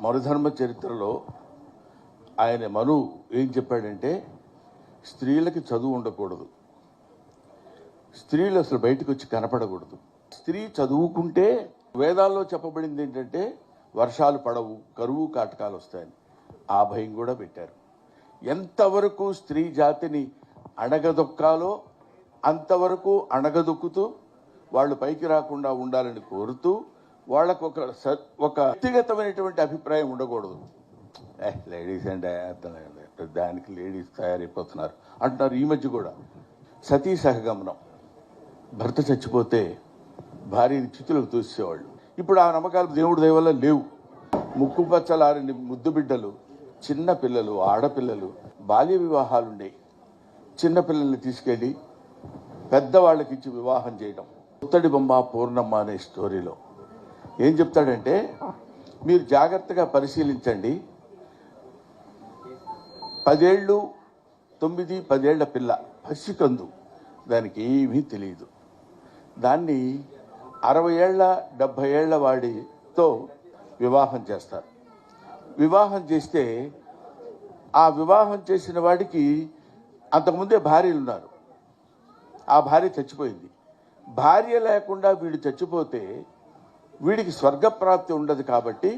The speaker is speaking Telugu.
మరుధర్మ చరిత్రలో ఆయన మను ఏం చెప్పాడంటే స్త్రీలకి చదువు ఉండకూడదు, స్త్రీలు అసలు బయటకు వచ్చి కనపడకూడదు. స్త్రీ చదువుకుంటే వేదాల్లో చెప్పబడింది ఏంటంటే వర్షాలు పడవు, కరువు కాటకాలు వస్తాయని. ఆ భయం కూడా పెట్టారు. ఎంతవరకు స్త్రీ జాతిని అణగదొక్కాలో అంతవరకు అణగదొక్కుతూ వాళ్ళు పైకి రాకుండా ఉండాలని కోరుతూ వాళ్ళకు ఒక వ్యక్తిగతమైనటువంటి అభిప్రాయం ఉండకూడదు. లేడీస్ అంటే దానికి లేడీస్ తయారైపోతున్నారు అంటున్నారు. ఈ మధ్య కూడా సతీ సహగమనం, భర్త చచ్చిపోతే భార్యని చితులకు తోసేవాళ్ళు. ఇప్పుడు ఆ నమ్మకాలు దేవుడి దయ వల్ల లేవు. ముక్కు పచ్చలారని ముద్దు బిడ్డలు, చిన్న పిల్లలు, ఆడపిల్లలు, బాల్య వివాహాలు ఉండేవి. చిన్నపిల్లల్ని తీసుకెళ్ళి పెద్దవాళ్ళకి ఇచ్చి వివాహం చేయడం. పుత్తడి బొమ్మ పూర్ణమ్మ అనే స్టోరీలో ఏం చెప్తాడంటే, మీరు జాగ్రత్తగా పరిశీలించండి, 10 ఏళ్ళు 9-10 ఏళ్ల పిల్ల పసికందు, దానికి ఏమీ తెలియదు. దాన్ని 60 ఏళ్ల 70 ఏళ్ల వాడితో వివాహం చేస్తారు. వివాహం చేస్తే ఆ వివాహం చేసిన వాడికి అంతకుముందే భార్యలు ఉన్నారు. ఆ భార్య చచ్చిపోయింది. భార్య లేకుండా వీడు చచ్చిపోతే వీడికి స్వర్గప్రాప్తి ఉండదు. కాబట్టి